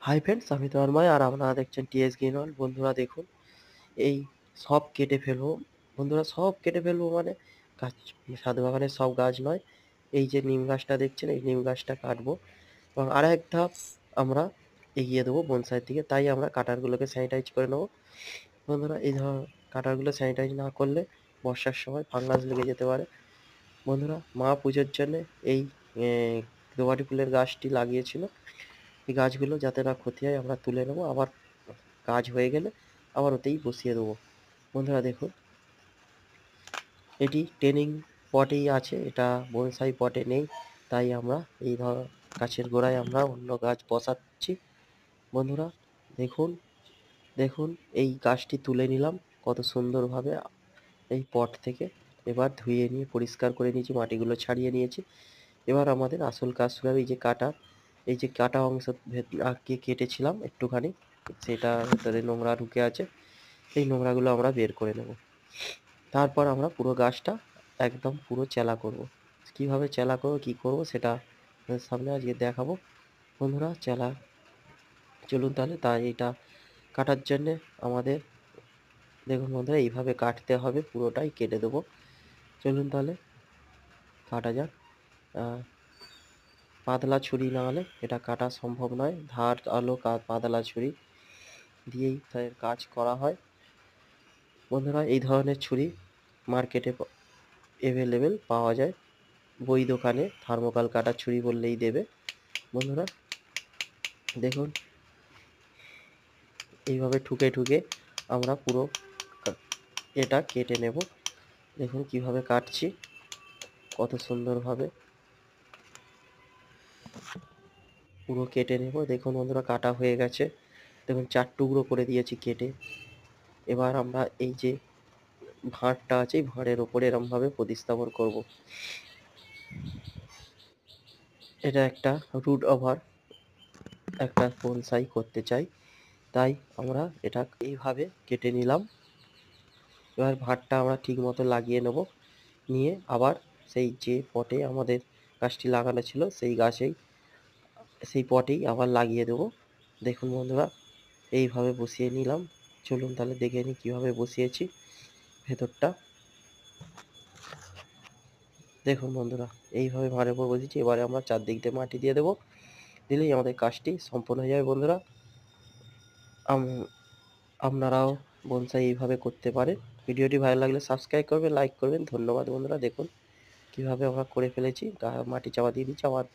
Hi friends, আমি তন্ময় আর আপনারা দেখছেন টিএস গ্রিনওয়াল। বন্ধুরা দেখুন, এই সব কেটে ফেলবো। বন্ধুরা সব কেটে ফেলবো মানে গাছ, ছাদ বাগানের সব গাছ নয়, এই যে নিম গাছটা দেখছেন এই নিম গাছটা কাটবো এবং আর এক ধাপ আমরা এগিয়ে দেবো বনসাইয়ের দিকে। তাই আমরা কাটারগুলোকে স্যানিটাইজ করে নেবো। বন্ধুরা এই ধর কাটারগুলো স্যানিটাইজ না করলে বর্ষার সময় ফাঙ্গাস লেগে যেতে পারে। বন্ধুরা মা পুজোর জন্যে এই দোয়ারি ফুলের গাছটি লাগিয়েছিল। এই গাছগুলো যাতে না ক্ষতি হয় আমরা তুলে নেবো, আবার কাজ হয়ে গেলে আবার ওতেই বসিয়ে দেবো। বন্ধুরা দেখুন, এটি ট্রেনিং পটেই আছে, এটা বনসাই পটে নেই। তাই আমরা এই গাছের গোড়ায় আমরা অন্য গাছ বসাচ্ছি। বন্ধুরা দেখুন, দেখুন এই গাছটি তুলে নিলাম কত সুন্দরভাবে এই পট থেকে। এবার ধুয়ে নিয়ে পরিষ্কার করে নিয়েছি, মাটিগুলো ছাড়িয়ে নিয়েছি। এবার আমাদের আসল কাজ শুরু হবে। এই যে কাটা অংশ আগে কেটেছিলাম একটুখানি, সেটা ভেতরে নোংরা ঢুকে আছে, এই নোংরাগুলো আমরা বের করে নেব। তারপর আমরা পুরো গাছটা একদম পুরো চেলা করব। কিভাবে চেলা করব, কি করব সেটা আপনাদের সামনে আজকে দেখাবো। বন্ধুরা চলুন তাহলে। তাই এটা কাটার জন্যে আমাদের দেখুন বন্ধুরা, এইভাবে কাটতে হবে, পুরোটাই কেটে দেবো। চলুন তাহলে কাটা যাক। পাতলা ছুরি না হলে এটা কাটা সম্ভব নয়, ধারালো পাতলা ছুরি দিয়েই তাদের কাজ করা হয়। বন্ধুরা এই ধরনের ছুরি মার্কেটে অ্যাভেলেবেল পাওয়া যায়, বই দোকানে থার্মোকল কাটার ছুরি বললেই দেবে। বন্ধুরা দেখুন, এইভাবে ঠুকে ঠুকে আমরা পুরো এটা কেটে নেব। দেখুন কিভাবে কাটছি, কত সুন্দরভাবে পুরো কেটে নেব। দেখুন বন্ধুরা কাটা হয়ে গেছে, দেখুন 4 টুকরো করে দিয়েছি কেটে। এবার আমরা এই যে ভাঁড়টা আছে, এই ভাঁড়ের ওপরে এরমভাবে প্রতিস্থাপন করব। এটা একটা রুট ওভার একটা বনসাই করতে চাই, তাই আমরা এটা এইভাবে কেটে নিলাম। এবার ভাঁড়টা আমরা ঠিক মতো লাগিয়ে নেব, নিয়ে আবার সেই যে পটে আমাদের গাছটি লাগানো ছিল সেই পটেই আবার লাগিয়ে দেব। দেখুন বন্ধুরা এইভাবে বসিয়ে নিলাম। চলুন তাহলে দেখে নিই কীভাবে বসিয়েছি ভেতরটা। দেখুন বন্ধুরা এইভাবে ভাঁড়ের উপর বসিয়েছি। এবারে আমরা চারদিক দিয়ে মাটি দিয়ে দেবো, দিলেই আমাদের কাজটি সম্পন্ন হয়ে যাবে। বন্ধুরা আপনারাও বনসাই এইভাবে করতে পারেন। ভিডিওটি ভালো লাগলে সাবস্ক্রাইব করবেন, লাইক করবেন। ধন্যবাদ বন্ধুরা। দেখুন কিভাবে আমরা করে ফেলেছি, মাটি চাপা দিয়ে দিচ্ছি, আবার